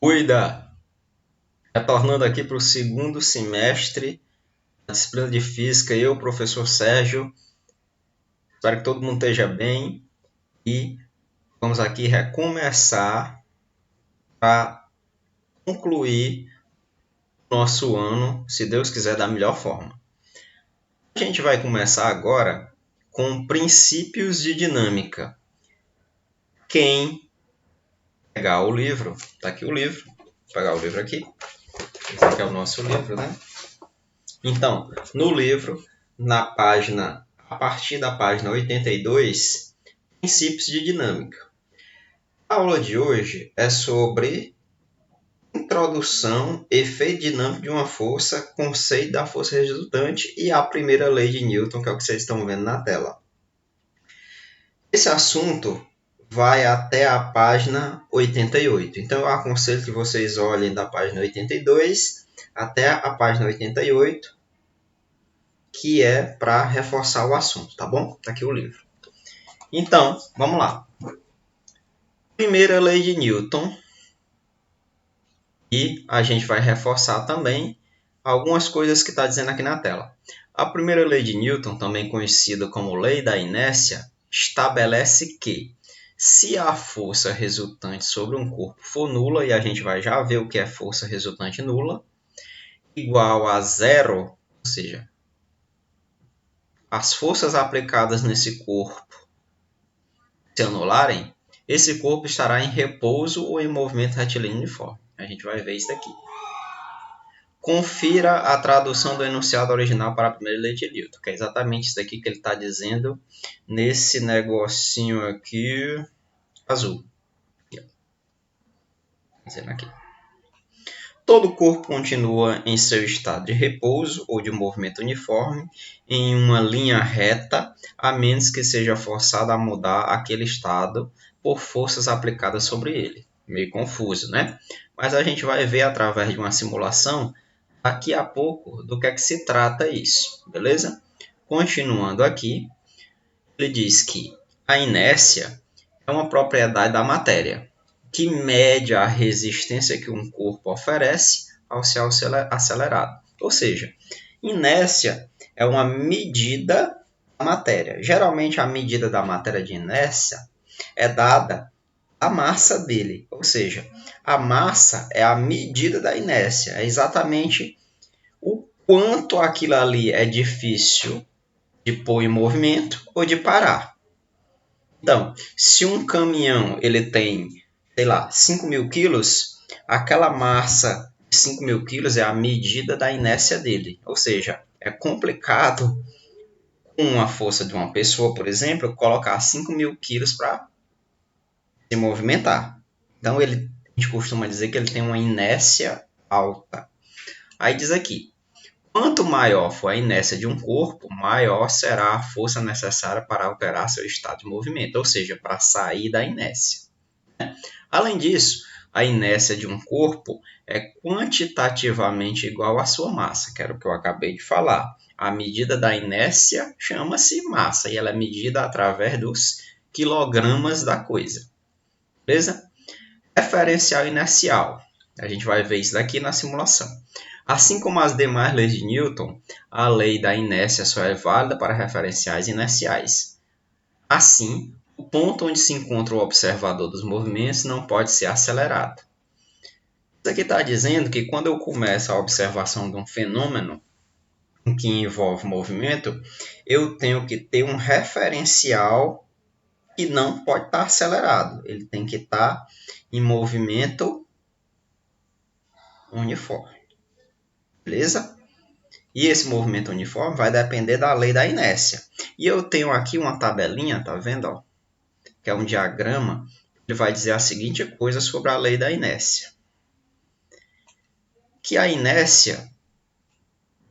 Cuida! Retornando aqui para o segundo semestre da disciplina de Física, eu, professor Sérgio, espero que todo mundo esteja bem e vamos aqui recomeçar para concluir o nosso ano, se Deus quiser, da melhor forma. A gente vai começar agora com princípios de dinâmica. Quem pegar o livro, está aqui o livro, vou pegar o livro aqui, esse aqui é o nosso livro, né? Então, no livro, a partir da página 82, princípios de dinâmica. A aula de hoje é sobre introdução, efeito dinâmico de uma força, conceito da força resultante e a primeira lei de Newton, que é o que vocês estão vendo na tela. Esse assunto vai até a página 88. Então, eu aconselho que vocês olhem da página 82 até a página 88, que é para reforçar o assunto, tá bom? Tá aqui o livro. Então, vamos lá. Primeira lei de Newton. E a gente vai reforçar também algumas coisas que está dizendo aqui na tela. A primeira lei de Newton, também conhecida como lei da inércia, estabelece que se a força resultante sobre um corpo for nula, e a gente vai já ver o que é força resultante nula, igual a zero, ou seja, as forças aplicadas nesse corpo se anularem, esse corpo estará em repouso ou em movimento retilíneo uniforme. A gente vai ver isso daqui. Confira a tradução do enunciado original para a primeira lei de Newton, que é exatamente isso daqui que ele está dizendo nesse negocinho aqui azul. Dizendo aqui. Todo corpo continua em seu estado de repouso ou de movimento uniforme em uma linha reta, a menos que seja forçado a mudar aquele estado por forças aplicadas sobre ele. Meio confuso, né? Mas a gente vai ver através de uma simulação daqui a pouco do que é que se trata isso, beleza? Continuando aqui, ele diz que a inércia é uma propriedade da matéria que mede a resistência que um corpo oferece ao ser acelerado. Ou seja, inércia é uma medida da matéria. Geralmente a medida da matéria de inércia é dada a massa dele, ou seja, a massa é a medida da inércia, é exatamente o quanto aquilo ali é difícil de pôr em movimento ou de parar. Então, se um caminhão ele tem, sei lá, 5.000 quilos, aquela massa de 5.000 quilos é a medida da inércia dele. Ou seja, é complicado com a força de uma pessoa, por exemplo, colocar 5.000 quilos para se movimentar. Então, a gente costuma dizer que ele tem uma inércia alta. Aí diz aqui, quanto maior for a inércia de um corpo, maior será a força necessária para alterar seu estado de movimento, ou seja, para sair da inércia. Além disso, a inércia de um corpo é quantitativamente igual à sua massa, que era o que eu acabei de falar. A medida da inércia chama-se massa e ela é medida através dos quilogramas da coisa. Beleza? Referencial inercial. A gente vai ver isso daqui na simulação. Assim como as demais leis de Newton, a lei da inércia só é válida para referenciais inerciais. Assim, o ponto onde se encontra o observador dos movimentos não pode ser acelerado. Isso aqui está dizendo que quando eu começo a observação de um fenômeno que envolve movimento, eu tenho que ter um referencial que não pode estar acelerado. Ele tem que estar em movimento uniforme. Beleza? E esse movimento uniforme vai depender da lei da inércia. E eu tenho aqui uma tabelinha, tá vendo? Ó? Que é um diagrama. Ele vai dizer a seguinte coisa sobre a lei da inércia. Que a inércia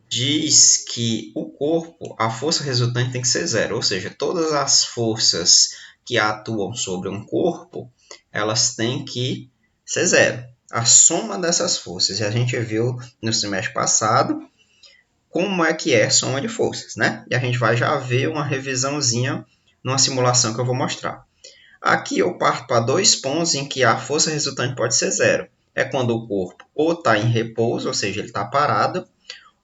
diz que o corpo, a força resultante tem que ser zero. Ou seja, todas as forças que atuam sobre um corpo, elas têm que ser zero. A soma dessas forças. E a gente viu no semestre passado como é que é soma de forças, né? E a gente vai já ver uma revisãozinha numa simulação que eu vou mostrar. Aqui eu parto para dois pontos em que a força resultante pode ser zero. é quando o corpo ou está em repouso, ou seja, ele está parado,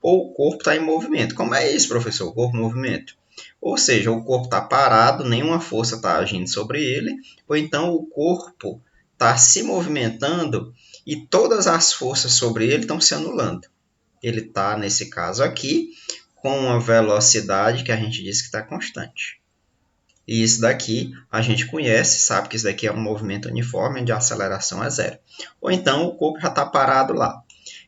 ou o corpo está em movimento. Como é isso, professor? O corpo em movimento? Ou seja, o corpo está parado, nenhuma força está agindo sobre ele, ou então o corpo está se movimentando e todas as forças sobre ele estão se anulando. Ele está, nesse caso aqui, com uma velocidade que a gente diz que está constante. E isso daqui a gente conhece, sabe que isso daqui é um movimento uniforme onde a aceleração é zero. Ou então o corpo já está parado lá.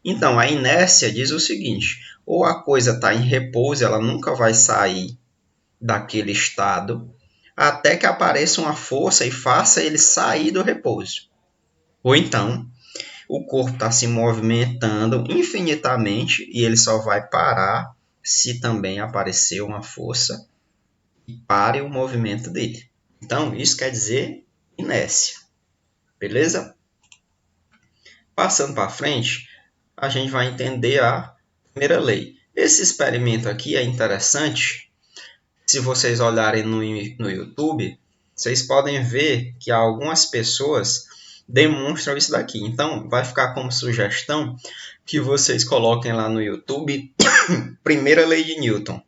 Então a inércia diz o seguinte, ou a coisa está em repouso, ela nunca vai sair daquele estado, até que apareça uma força e faça ele sair do repouso. Ou então o corpo está se movimentando infinitamente e ele só vai parar se também aparecer uma força e pare o movimento dele. Então, isso quer dizer inércia. Beleza? Passando para frente, a gente vai entender a primeira lei. Esse experimento aqui é interessante. Se vocês olharem no YouTube, vocês podem ver que algumas pessoas demonstram isso daqui. Então, vai ficar como sugestão que vocês coloquem lá no YouTube primeira lei de Newton.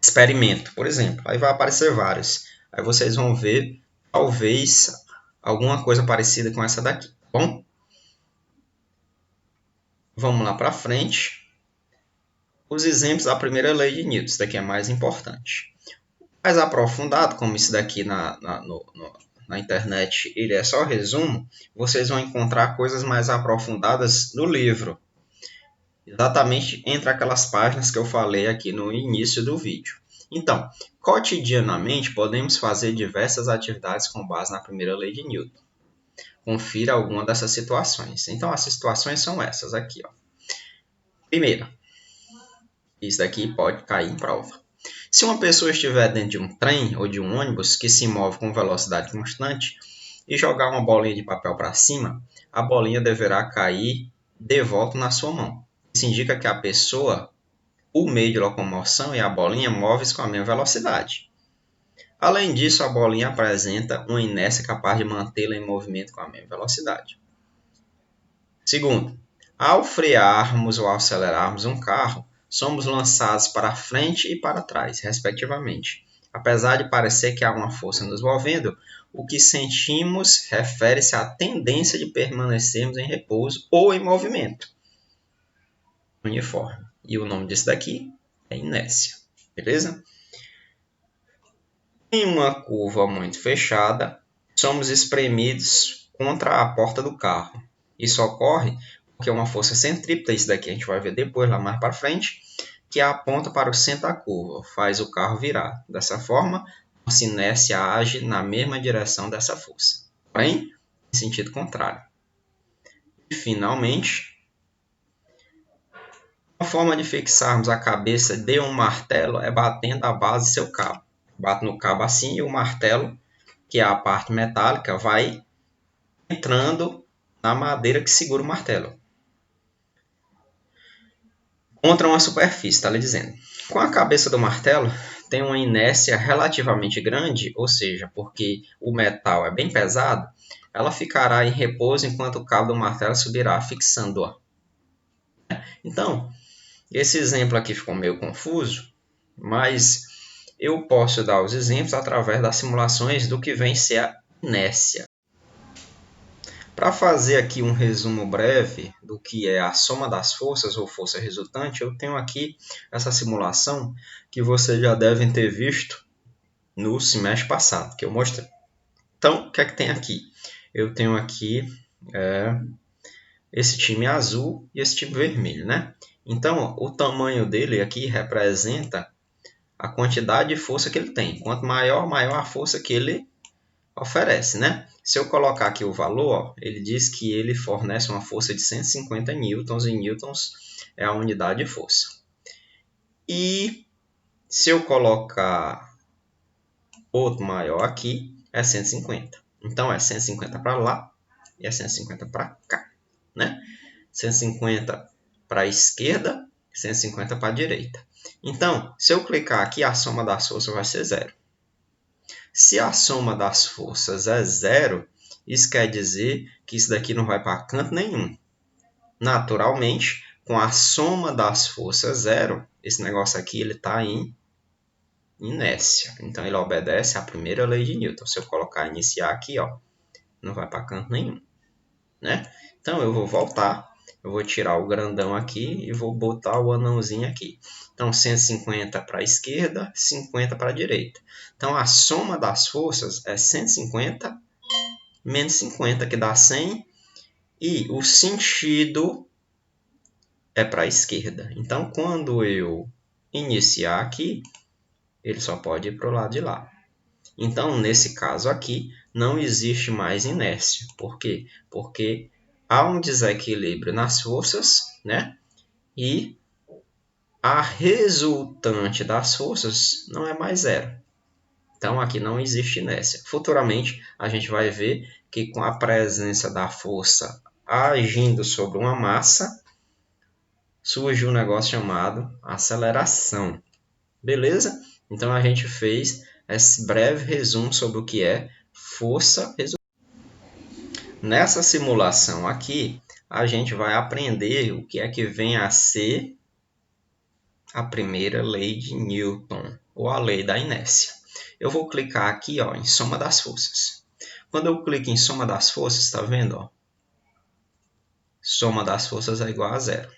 Experimento, por exemplo. Aí vai aparecer vários. Aí vocês vão ver, talvez, alguma coisa parecida com essa daqui, tá bom? Vamos lá para frente. Os exemplos da primeira lei de Newton. Isso daqui é mais importante. Mais aprofundado, como isso daqui na internet, ele é só resumo, vocês vão encontrar coisas mais aprofundadas no livro. Exatamente entre aquelas páginas que eu falei aqui no início do vídeo. Então, cotidianamente, podemos fazer diversas atividades com base na primeira lei de Newton. Confira alguma dessas situações. Então, as situações são essas aqui. Ó. Primeira, isso daqui pode cair em prova. Se uma pessoa estiver dentro de um trem ou de um ônibus que se move com velocidade constante e jogar uma bolinha de papel para cima, a bolinha deverá cair de volta na sua mão. Isso indica que a pessoa, o meio de locomoção e a bolinha movem-se com a mesma velocidade. Além disso, a bolinha apresenta uma inércia capaz de mantê-la em movimento com a mesma velocidade. Segundo, ao frearmos ou acelerarmos um carro, somos lançados para frente e para trás, respectivamente. Apesar de parecer que há uma força nos movendo, o que sentimos refere-se à tendência de permanecermos em repouso ou em movimento uniforme. E o nome disso daqui é inércia. Beleza? Em uma curva muito fechada, somos espremidos contra a porta do carro. Isso ocorre porque uma força centrípeta, isso daqui a gente vai ver depois, lá mais para frente, que aponta para o centro da curva, faz o carro virar. Dessa forma, a inércia age na mesma direção dessa força, porém, em sentido contrário. E, finalmente, uma forma de fixarmos a cabeça de um martelo é batendo a base do seu cabo. Bate no cabo assim e o martelo, que é a parte metálica, vai entrando na madeira que segura o martelo. Contra uma superfície, está lhe dizendo. Com a cabeça do martelo, tem uma inércia relativamente grande, ou seja, porque o metal é bem pesado, ela ficará em repouso enquanto o cabo do martelo subirá, fixando-a. Então, esse exemplo aqui ficou meio confuso, mas eu posso dar os exemplos através das simulações do que vem ser a inércia. Para fazer aqui um resumo breve do que é a soma das forças ou força resultante, eu tenho aqui essa simulação que vocês já devem ter visto no semestre passado, que eu mostrei. Então, o que é que tem aqui? Eu tenho aqui esse time azul e esse time vermelho, né? Então, o tamanho dele aqui representa a quantidade de força que ele tem. Quanto maior, maior a força que ele oferece, né? Se eu colocar aqui o valor, ó, ele diz que ele fornece uma força de 150 newtons, e newtons é a unidade de força. E se eu colocar outro maior aqui, é 150. Então, é 150 para lá e é 150 para cá, né? 150 para a esquerda, 150 para a direita. Então, se eu clicar aqui, a soma das forças vai ser zero. Se a soma das forças é zero, Isso quer dizer que isso daqui não vai para canto nenhum. Naturalmente, com a soma das forças zero, esse negócio aqui está em inércia. Então, ele obedece à primeira lei de Newton. Se eu colocar iniciar aqui, ó, não vai para canto nenhum, né? Então, eu vou voltar. Eu vou tirar o grandão aqui e vou botar o anãozinho aqui. Então, 150 para a esquerda, 50 para a direita. Então, a soma das forças é 150 menos 50, que dá 100. E o sentido é para a esquerda. Então, quando eu iniciar aqui, ele só pode ir para o lado de lá. Então, nesse caso aqui, não existe mais inércia. Por quê? Porque há um desequilíbrio nas forças, né? E a resultante das forças não é mais zero. Então, aqui não existe inércia. Futuramente, a gente vai ver que com a presença da força agindo sobre uma massa, surge um negócio chamado aceleração. Beleza? Então, a gente fez esse breve resumo sobre o que é força resultante. Nessa simulação aqui, a gente vai aprender o que é que vem a ser a primeira lei de Newton, ou a lei da inércia. Eu vou clicar aqui, ó, em soma das forças. Quando eu clico em soma das forças, está vendo? Ó? Soma das forças é igual a zero.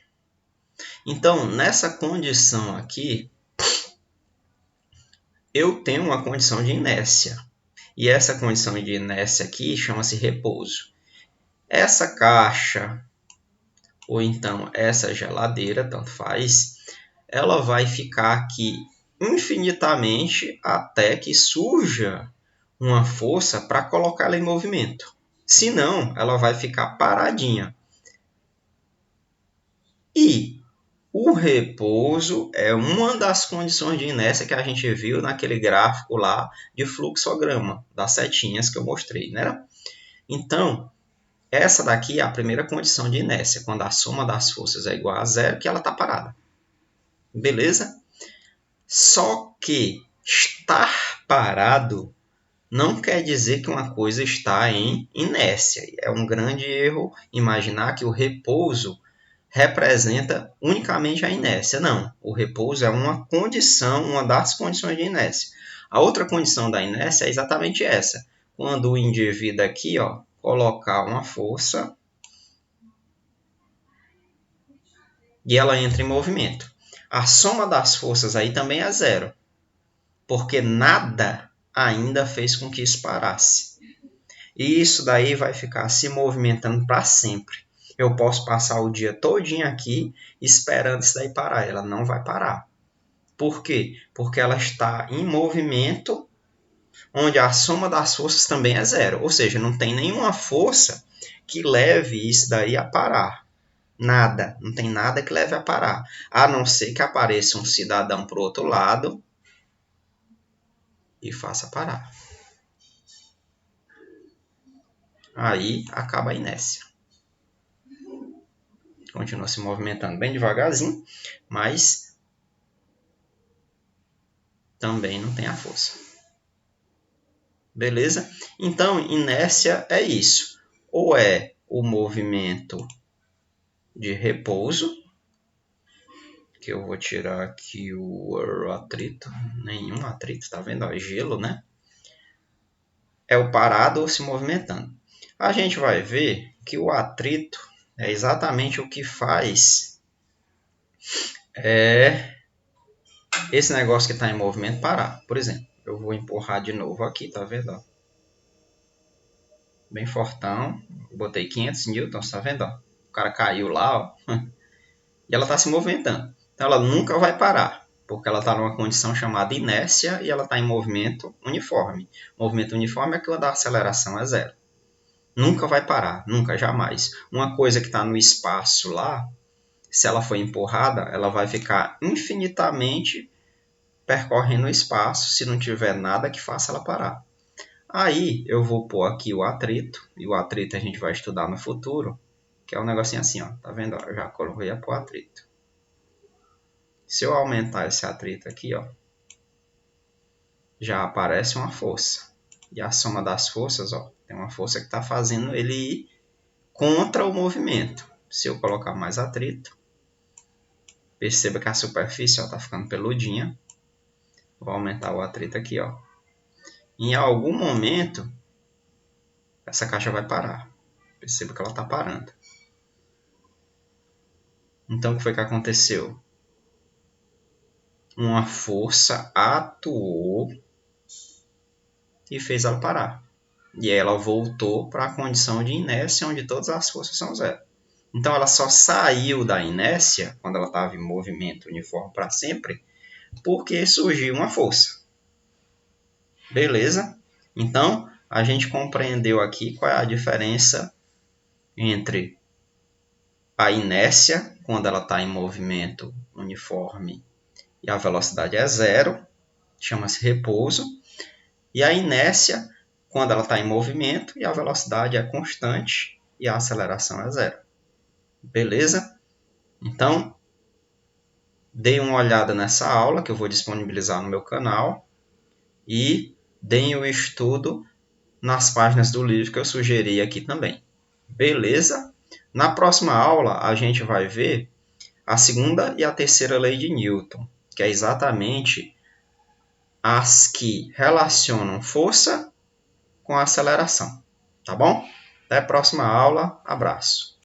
Então, nessa condição aqui, eu tenho uma condição de inércia. E essa condição de inércia aqui chama-se repouso. Essa caixa, ou então essa geladeira, tanto faz, ela vai ficar aqui infinitamente até que surja uma força para colocá-la em movimento. Senão, ela vai ficar paradinha. E o repouso é uma das condições de inércia que a gente viu naquele gráfico lá de fluxograma, das setinhas que eu mostrei, né? Então, essa daqui é a primeira condição de inércia, quando a soma das forças é igual a zero, que ela está parada. Beleza? Só que estar parado não quer dizer que uma coisa está em inércia. É um grande erro imaginar que o repouso representa unicamente a inércia. Não, o repouso é uma condição, uma das condições de inércia. A outra condição da inércia é exatamente essa. Quando o indivíduo aqui, ó, colocar uma força e ela entra em movimento. A soma das forças aí também é zero, porque nada ainda fez com que isso parasse. E isso daí vai ficar se movimentando para sempre. Eu posso passar o dia todinho aqui esperando isso daí parar. Ela não vai parar. Por quê? Porque ela está em movimento, onde a soma das forças também é zero. Ou seja, não tem nenhuma força que leve isso daí a parar. Nada. Não tem nada que leve a parar. A não ser que apareça um cidadão para o outro lado e faça parar. Aí acaba a inércia. Continua se movimentando bem devagarzinho, mas também não tem a força. Beleza? Então, inércia é isso. Ou é o movimento de repouso, que eu vou tirar aqui o atrito, nenhum atrito, tá vendo? É gelo, né? É o parado ou se movimentando. A gente vai ver que o atrito é exatamente o que faz esse negócio que está em movimento parar. Por exemplo, eu vou empurrar de novo aqui, tá vendo? Bem fortão. Botei 500 newtons, tá vendo? O cara caiu lá, ó. E ela está se movimentando. Então ela nunca vai parar, porque ela está numa condição chamada inércia e ela está em movimento uniforme. O movimento uniforme é que a aceleração é zero. Nunca vai parar, nunca, jamais. Uma coisa que está no espaço lá, se ela for empurrada, ela vai ficar infinitamente percorrendo o espaço se não tiver nada que faça ela parar. Aí eu vou pôr aqui o atrito, e o atrito a gente vai estudar no futuro, que é um negocinho assim, ó, tá vendo? Eu já coloquei o atrito. Se eu aumentar esse atrito aqui, ó, já aparece uma força. E a soma das forças, ó, Tem uma força que está fazendo ele ir contra o movimento. Se eu colocar mais atrito, perceba que a superfície está ficando peludinha. Vou aumentar o atrito aqui. Ó. Em algum momento, essa caixa vai parar. Perceba que ela está parando. Então, o que foi que aconteceu? Uma força atuou e fez ela parar. E aí ela voltou para a condição de inércia, onde todas as forças são zero. Então, ela só saiu da inércia, quando ela estava em movimento uniforme para sempre, porque surgiu uma força. Beleza? Então, a gente compreendeu aqui qual é a diferença entre a inércia, quando ela está em movimento uniforme e a velocidade é zero, chama-se repouso, e a inércia, quando ela está em movimento e a velocidade é constante e a aceleração é zero. Beleza? Então, deem uma olhada nessa aula que eu vou disponibilizar no meu canal e deem o estudo nas páginas do livro que eu sugeri aqui também. Beleza? Na próxima aula, a gente vai ver a segunda e a terceira lei de Newton, que é exatamente as que relacionam força com aceleração. Tá bom? Até a próxima aula. Abraço.